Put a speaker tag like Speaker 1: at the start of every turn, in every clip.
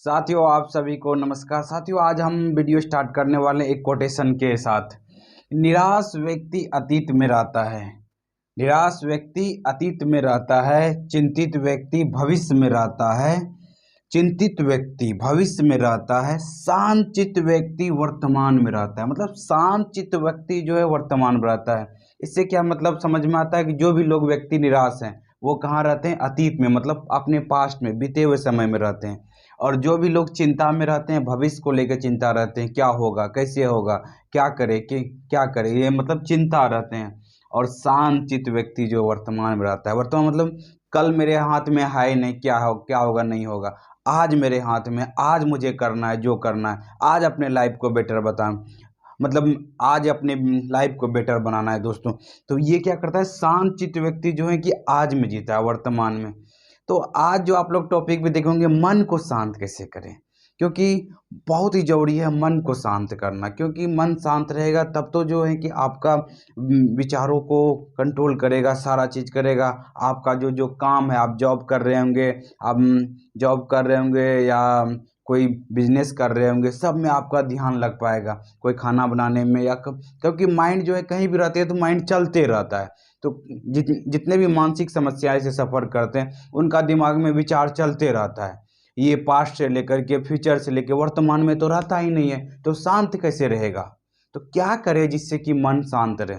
Speaker 1: साथियों, आप सभी को नमस्कार। साथियों, आज हम वीडियो स्टार्ट करने वाले एक कोटेशन के साथ। निराश व्यक्ति अतीत में रहता है। निराश व्यक्ति अतीत में रहता है। चिंतित व्यक्ति भविष्य में रहता है। चिंतित व्यक्ति भविष्य में रहता है। शांत चित्त व्यक्ति वर्तमान में रहता है। मतलब शांत चित्त व्यक्ति जो है वर्तमान में रहता है। इससे क्या मतलब समझ में आता है कि जो भी लोग व्यक्ति निराश हैं वो कहाँ रहते हैं? अतीत में, मतलब अपने पास्ट में, बीते हुए समय में रहते हैं। और जो भी लोग चिंता में रहते हैं, भविष्य को लेकर चिंता रहते हैं, क्या होगा, कैसे होगा, क्या करे, कि क्या करे, ये मतलब चिंता रहते हैं। और शांत चित्त व्यक्ति जो वर्तमान में रहता है, वर्तमान मतलब कल मेरे हाथ में है नहीं, क्या होगा नहीं होगा, आज मेरे हाथ में, आज मुझे करना है जो करना है, आज अपने लाइफ को बेटर मतलब आज अपने लाइफ को बेटर बनाना है दोस्तों। तो ये क्या करता है? शांत चित्त व्यक्ति जो है कि आज में जीता है, वर्तमान में। तो आज जो आप लोग टॉपिक भी देखेंगे, मन को शांत कैसे करें, क्योंकि बहुत ही जरूरी है मन को शांत करना। क्योंकि मन शांत रहेगा तब तो जो है कि आपका विचारों को कंट्रोल करेगा, सारा चीज़ करेगा। आपका जो जो काम है, आप जॉब कर रहे होंगे, आप जॉब कर रहे होंगे या कोई बिजनेस कर रहे होंगे, सब में आपका ध्यान लग पाएगा। कोई खाना बनाने में या क्योंकि माइंड जो है कहीं भी रहती है तो माइंड चलते रहता है। तो जितने भी मानसिक समस्याएं से सफ़र करते हैं उनका दिमाग में विचार चलते रहता है। ये पास्ट से लेकर के फ्यूचर से लेकर वर्तमान में तो रहता ही नहीं है। तो शांत कैसे रहेगा? तो क्या करें जिससे कि मन शांत रहे?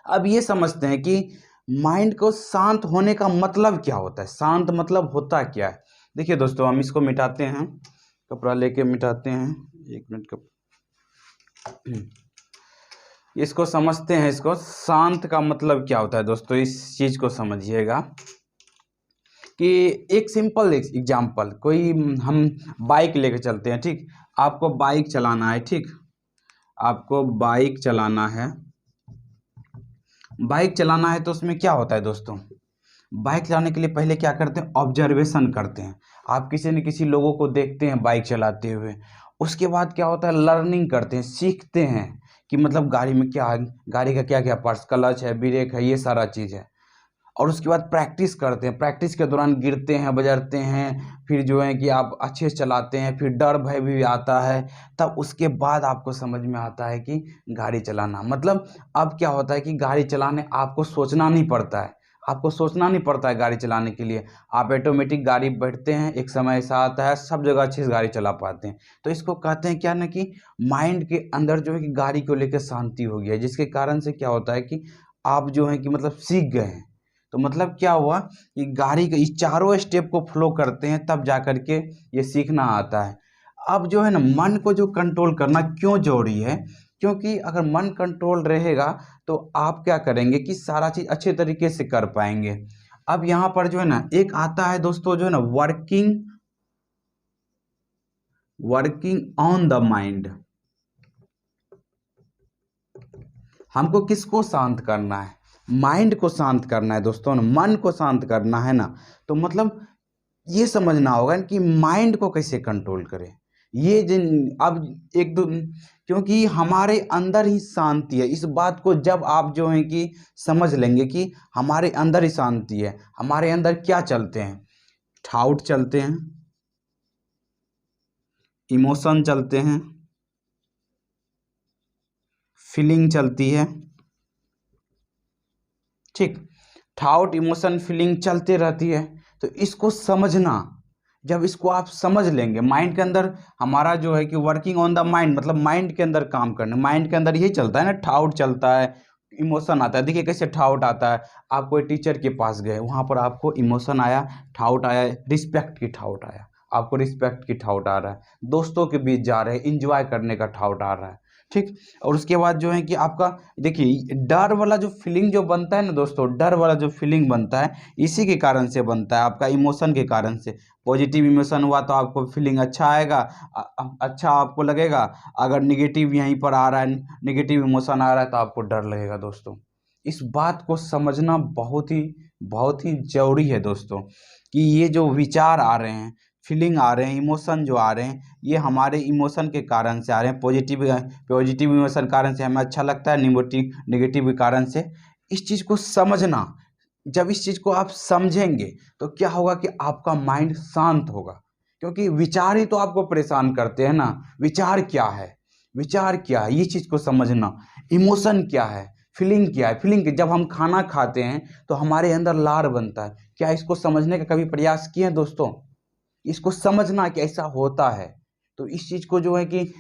Speaker 1: अब ये समझते हैं कि माइंड को शांत होने का मतलब क्या होता है, शांत मतलब होता क्या है। देखिए दोस्तों, हम इसको मिटाते हैं, कपड़ा लेके मिटाते हैं। एक मिनट का इसको समझते हैं। इसको शांत का मतलब क्या होता है दोस्तों, इस चीज़ को समझिएगा कि एक सिंपल एग्जांपल, कोई हम बाइक लेके चलते हैं, ठीक। आपको बाइक चलाना है, ठीक। आपको बाइक चलाना है। बाइक चलाना है तो उसमें क्या होता है दोस्तों? बाइक चलाने के लिए पहले क्या करते हैं? ऑब्जर्वेशन करते हैं। आप किसी न किसी लोगों को देखते हैं बाइक चलाते हुए। उसके बाद क्या होता है? लर्निंग करते हैं, सीखते हैं कि मतलब गाड़ी में क्या, गाड़ी का क्या क्या पार्ट्स, क्लच है, ब्रेक है, ये सारा चीज़ है। और उसके बाद प्रैक्टिस करते हैं। प्रैक्टिस के दौरान गिरते हैं, बजरते हैं, फिर जो है कि आप अच्छे से चलाते हैं, फिर डर भय भी आता है। तब उसके बाद आपको समझ में आता है कि गाड़ी चलाना मतलब, अब क्या होता है कि गाड़ी चलाने आपको सोचना नहीं पड़ता है। आपको सोचना नहीं पड़ता है गाड़ी चलाने के लिए। आप ऑटोमेटिक गाड़ी बैठते हैं, एक समय ऐसा आता है सब जगह अच्छे से गाड़ी चला पाते हैं। तो इसको कहते हैं क्या ना कि माइंड के अंदर जो है कि गाड़ी को लेकर शांति हो गया है, जिसके कारण से क्या होता है कि आप जो है कि मतलब सीख गए हैं। तो मतलब क्या हुआ कि गाड़ी के इस चारों स्टेप को फॉलो करते हैं तब जा कर के ये सीखना आता है। अब जो है ना, मन को जो कंट्रोल करना क्यों जरूरी है? क्योंकि अगर मन कंट्रोल रहेगा तो आप क्या करेंगे कि सारा चीज़ अच्छे तरीके से कर पाएंगे। अब यहाँ पर जो है ना एक आता है दोस्तों, जो है ना वर्किंग ऑन द माइंड। हमको किसको शांत करना है? माइंड को शांत करना है दोस्तों, मन को शांत करना है ना। तो मतलब ये समझना होगा कि माइंड को कैसे कंट्रोल करें। ये जिन अब एक दो, क्योंकि हमारे अंदर ही शांति है। इस बात को जब आप जो है कि समझ लेंगे कि हमारे अंदर ही शांति है। हमारे अंदर क्या चलते हैं? थॉट चलते हैं, इमोशन चलते हैं, फीलिंग चलती है, ठीक। थॉट, इमोशन, फीलिंग चलते रहती है। तो इसको समझना, जब इसको आप समझ लेंगे, माइंड के अंदर हमारा जो है कि वर्किंग ऑन द माइंड मतलब माइंड के अंदर काम करना। माइंड के अंदर यही चलता है ना, थॉट चलता है, इमोशन आता है। देखिए कैसे थॉट आता है। आप कोई टीचर के पास गए, वहाँ पर आपको इमोशन आया, थॉट आया, रिस्पेक्ट की थॉट आया, आपको रिस्पेक्ट की थॉट आ रहा है। दोस्तों के बीच जा रहे हैं, इंजॉय करने का थॉट आ रहा है, ठीक। और उसके बाद जो है कि आपका देखिए डर वाला जो फीलिंग जो बनता है ना दोस्तों, डर वाला जो फीलिंग बनता है इसी के कारण से बनता है, आपका इमोशन के कारण से। पॉजिटिव इमोशन हुआ तो आपको फीलिंग अच्छा आएगा, अच्छा आपको लगेगा। अगर निगेटिव यहीं पर आ रहा है, निगेटिव इमोशन आ रहा है तो आपको डर लगेगा दोस्तों। इस बात को समझना बहुत ही ज़रूरी है दोस्तों, कि ये जो विचार आ रहे हैं, फीलिंग आ रहे हैं, इमोशन जो आ रहे हैं, ये हमारे इमोशन के कारण से आ रहे हैं। पॉजिटिव इमोशन कारण से हमें अच्छा लगता है, नेगेटिव के कारण से। इस चीज़ को समझना, जब इस चीज़ को आप समझेंगे तो क्या होगा कि आपका माइंड शांत होगा। क्योंकि विचार ही तो आपको परेशान करते हैं ना। विचार क्या है, विचार क्या है, ये चीज़ को समझना। इमोशन क्या है, फीलिंग क्या है। फीलिंग, जब हम खाना खाते हैं तो हमारे अंदर लार बनता है, क्या इसको समझने का कभी प्रयास किए हैं दोस्तों? इसको समझना कि ऐसा होता है। तो इस चीज़ को जो है कि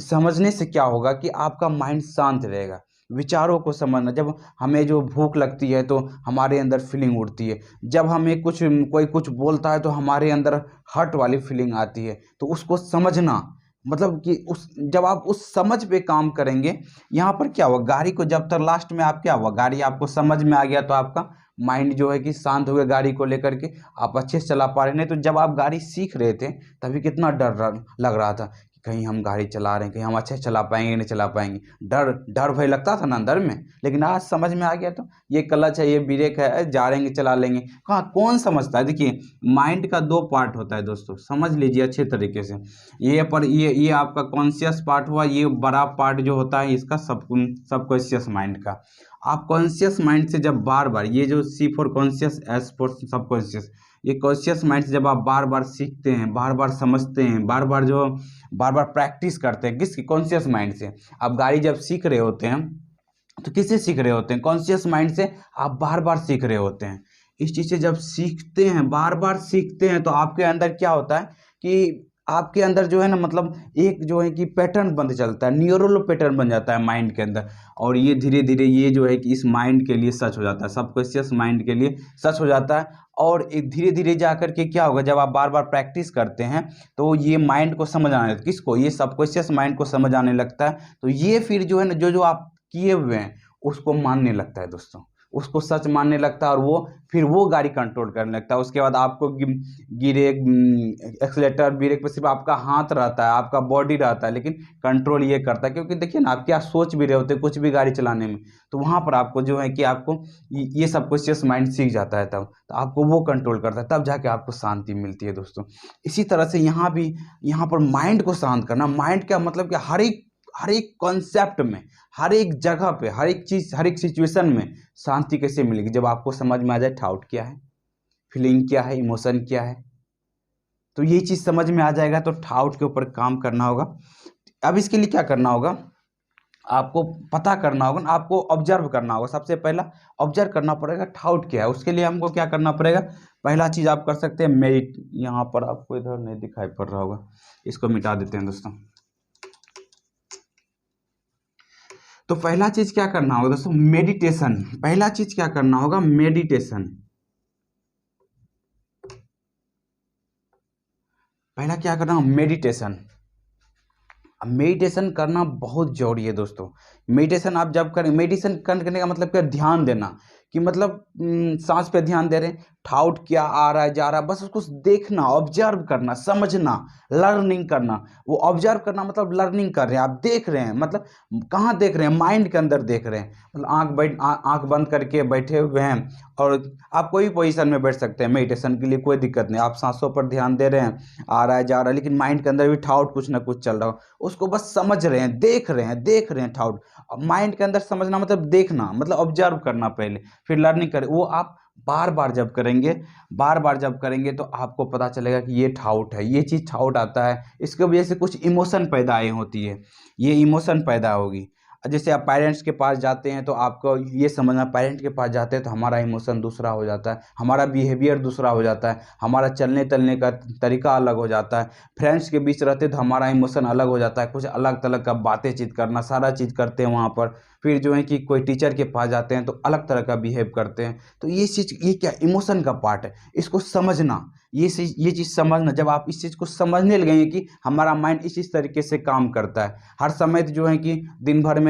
Speaker 1: समझने से क्या होगा कि आपका माइंड शांत रहेगा। विचारों को समझना, जब हमें जो भूख लगती है तो हमारे अंदर फीलिंग उठती है, जब हमें कोई कुछ बोलता है तो हमारे अंदर हर्ट वाली फीलिंग आती है। तो उसको समझना, मतलब कि उस जब आप उस समझ पे काम करेंगे, यहाँ पर क्या हुआ, गाड़ी को जब तक लास्ट में आप क्या हुआ, गाड़ी आपको समझ में आ गया तो आपका माइंड जो है कि शांत हो गया गाड़ी को लेकर के, आप अच्छे से चला पा रहे। नहीं तो जब आप गाड़ी सीख रहे थे तभी कितना लग रहा था कि कहीं हम गाड़ी चला रहे हैं, कहीं हम अच्छे से चला पाएंगे नहीं चला पाएंगे, डर डर भय लगता था ना अंदर में। लेकिन आज समझ में आ गया तो ये क्लच है, ये ब्रेक है, जा रहेंगे चला लेंगे। कहाँ, कौन समझता है? देखिए, माइंड का दो पार्ट होता है दोस्तों, समझ लीजिए अच्छे तरीके से। ये आपका कॉन्शियस पार्ट हुआ, ये बड़ा पार्ट जो होता है इसका सबकॉन्शियस माइंड का। आप कॉन्शियस माइंड से जब बार बार, ये जो C for conscious, S for subconscious, ये कॉन्शियस माइंड से जब आप बार बार सीखते हैं, बार बार समझते हैं, बार बार प्रैक्टिस करते हैं, किसकी? कॉन्शियस माइंड से। आप गाड़ी जब सीख रहे होते हैं तो किससे सीख रहे होते हैं? कॉन्शियस माइंड से आप बार बार सीख रहे होते हैं। इस चीज़ से जब सीखते हैं, बार बार सीखते हैं, तो आपके अंदर क्या होता है कि आपके अंदर जो है ना, मतलब एक जो है कि पैटर्न बनते चलता है, न्यूरल पैटर्न बन जाता है माइंड के अंदर। और ये धीरे धीरे ये जो है कि इस माइंड के लिए सच हो जाता है, सबकॉन्शियस माइंड के लिए सच हो जाता है। और धीरे धीरे जा कर के क्या होगा, जब आप बार बार प्रैक्टिस करते हैं तो ये माइंड को समझ आने लगता है। किसको? ये सबकॉन्शियस माइंड को समझ आने लगता है। तो ये फिर जो है ना, जो आप किए हुए हैं उसको मानने लगता है दोस्तों, उसको सच मानने लगता है। और वो फिर वो गाड़ी कंट्रोल करने लगता है। उसके बाद आपको गिरे एक्सीलेटर ब्रेक पर सिर्फ आपका हाथ रहता है, आपका बॉडी रहता है, लेकिन कंट्रोल ये करता है। क्योंकि देखिए ना, आप क्या सोच भी रहे होते हैं कुछ भी गाड़ी चलाने में, तो वहाँ पर आपको जो है कि आपको ये सबकॉन्शियस माइंड सीख जाता है, तब तो आपको वो कंट्रोल करता है, तब जाके आपको शांति मिलती है दोस्तों। इसी तरह से यहाँ भी, यहाँ पर माइंड को शांत करना, माइंड का मतलब कि हर एक कॉन्सेप्ट में, हर एक जगह पे, हर एक चीज़, हर एक सिचुएशन में शांति कैसे मिलेगी? जब आपको समझ में आ जाए थाउट क्या है, फीलिंग क्या है, इमोशन क्या है। तो ये चीज़ समझ में आ जाएगा तो थाउट के ऊपर काम करना होगा। अब इसके लिए क्या करना होगा, आपको पता करना होगा, आपको ऑब्जर्व करना होगा। सबसे पहला ऑब्जर्व करना पड़ेगा थाउट क्या है। उसके लिए हमको क्या करना पड़ेगा, पहला चीज़ आप कर सकते हैं मेडिट। यहाँ पर आपको इधर नहीं दिखाई पड़ रहा होगा, इसको मिटा देते हैं दोस्तों। तो पहला चीज क्या करना होगा दोस्तों, मेडिटेशन। पहला चीज क्या करना होगा, मेडिटेशन। पहला क्या करना होगा, मेडिटेशन। मेडिटेशन करना बहुत जरूरी है दोस्तों। मेडिटेशन आप जब करें, मेडिटेशन करने का मतलब क्या, ध्यान देना। कि मतलब सांस पे ध्यान दे रहे हैं, थाउट क्या आ रहा है जा रहा है, बस उसको देखना, ऑब्जर्व करना, समझना, लर्निंग करना। वो ऑब्जर्व करना मतलब लर्निंग कर रहे हैं, आप देख रहे हैं, मतलब कहाँ देख रहे हैं, माइंड के अंदर देख रहे हैं। मतलब आँख बंद करके बैठे हुए हैं, और आप कोई पोजीशन में बैठ सकते हैं मेडिटेशन के लिए, कोई दिक्कत नहीं। आप सांसों पर ध्यान दे रहे हैं, आ रहा है जा रहा है, लेकिन माइंड के अंदर भी थाउट कुछ ना कुछ चल रहा हो, उसको बस समझ रहे हैं, देख रहे हैं थाउट। माइंड के अंदर समझना मतलब देखना, मतलब ऑब्जर्व करना पहले, फिर लर्निंग करें। वो आप बार बार जब करेंगे तो आपको पता चलेगा कि ये थाउट है, ये चीज़ थाउट आता है, इसकी वजह से कुछ इमोशन पैदा होती है, ये इमोशन पैदा होगी। जैसे आप पेरेंट्स के पास जाते हैं तो आपको ये समझना, पेरेंट के पास जाते हैं तो हमारा इमोशन दूसरा हो जाता है, हमारा बिहेवियर दूसरा हो जाता है, हमारा चलने तलने का तरीका अलग हो जाता है। फ्रेंड्स के बीच रहते तो हमारा इमोशन अलग हो जाता है, कुछ अलग तलग का बातें चीत करना, सारा चीज़ करते हैं वहाँ पर। फिर जो है कि कोई टीचर के पास जाते हैं तो अलग तरह का बिहेव करते हैं। तो ये चीज़, ये क्या इमोशन का पार्ट है, इसको समझना, ये चीज़ समझना। जब आप इस चीज़ को समझने लगेंगे कि हमारा माइंड इस तरीके से काम करता है, हर समय जो है कि दिन भर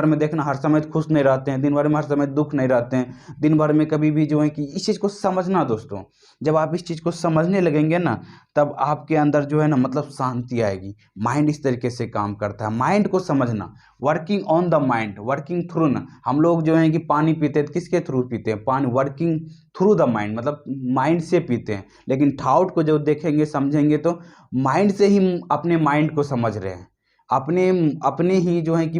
Speaker 1: में देखना, हर समय खुश नहीं रहते हैं, दिन भर में हर समय दुख नहीं रहते हैं, दिन भर में कभी भी जो है कि इस चीज़ को समझना दोस्तों। जब आप इस चीज़ को समझने लगेंगे ना, तब आपके अंदर जो है ना, मतलब शांति आएगी। माइंड इस तरीके से काम करता है, माइंड को समझना, working on the mind, working through ना। हम लोग जो है कि पानी पीते हैं तो किसके थ्रू पीते हैं, पानी, वर्किंग थ्रू द माइंड, मतलब माइंड से पीते हैं। लेकिन थाउट को जब देखेंगे समझेंगे तो माइंड से ही अपने माइंड को समझ रहे हैं, अपने अपने ही जो है कि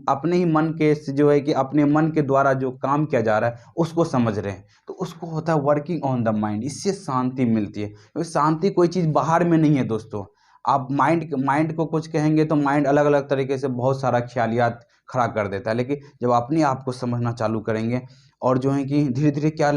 Speaker 1: अपने ही मन के से जो है कि अपने मन के द्वारा जो काम किया जा रहा है उसको समझ रहे हैं, तो उसको होता है वर्किंग ऑन द माइंड। इससे शांति मिलती है, क्योंकि शांति कोई चीज़ बाहर में नहीं है दोस्तों। आप माइंड को कुछ कहेंगे तो माइंड अलग अलग तरीके से बहुत सारा ख्यालियात खड़ा कर देता है, लेकिन जब अपने आप को समझना चालू करेंगे और जो है कि धीरे धीरे क्या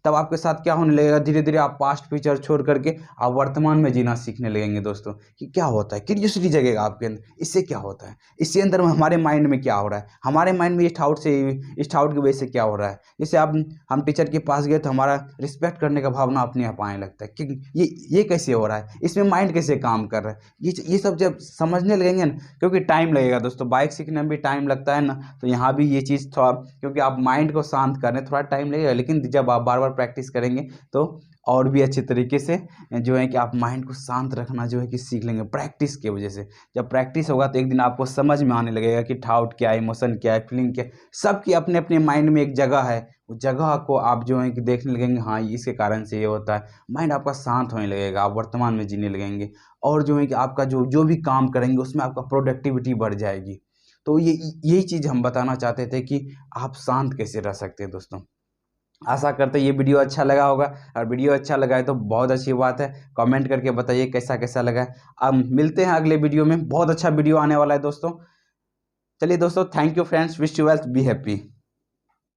Speaker 1: तब आपके साथ क्या होने लगेगा, धीरे धीरे आप पास्ट फ्यूचर छोड़ करके आप वर्तमान में जीना सीखने लगेंगे दोस्तों। कि क्या होता है, क्यूरियोसिटी जगेगा आपके अंदर, इससे क्या होता है, इससे अंदर में हमारे माइंड में क्या हो रहा है, हमारे माइंड में इस डाउट की वजह से क्या हो रहा है। जैसे आप हम टीचर के पास गए तो हमारा रिस्पेक्ट करने का भावना अपने आप आने लगता है कि ये कैसे हो रहा है, इसमें माइंड कैसे काम कर रहा है। ये सब जब समझने लगेंगे ना, क्योंकि टाइम लगेगा दोस्तों, बाइक सीखने में भी टाइम लगता है ना, तो यहाँ भी ये चीज़ थोड़ा, क्योंकि आप माइंड को शांत कर रहे हैं, थोड़ा टाइम लगेगा, लेकिन जब आप बार बार प्रैक्टिस करेंगे तो और भी अच्छे तरीके से जो है कि आप माइंड को शांत रखना जो है कि सीख लेंगे प्रैक्टिस की वजह से। जब प्रैक्टिस होगा तो एक दिन आपको समझ में आने लगेगा कि थाउट क्या है, इमोशन क्या है, फीलिंग क्या है, सबकी अपने अपने माइंड में एक जगह है। उस जगह को आप जो है कि देखने लगेंगे, हाँ इसके कारण से ये होता है, माइंड आपका शांत होने लगेगा, आप वर्तमान में जीने लगेंगे और जो है कि आपका जो जो भी काम करेंगे उसमें आपका प्रोडक्टिविटी बढ़ जाएगी। तो यही चीज़ हम बताना चाहते थे कि आप शांत कैसे रह सकते हैं दोस्तों। आशा करते हैं ये वीडियो अच्छा लगा होगा, और वीडियो अच्छा लगा है तो बहुत अच्छी बात है, कमेंट करके बताइए कैसा कैसा लगा है। अब मिलते हैं अगले वीडियो में, बहुत अच्छा वीडियो आने वाला है दोस्तों। चलिए दोस्तों, thank you friends, wish you wealth, be happy.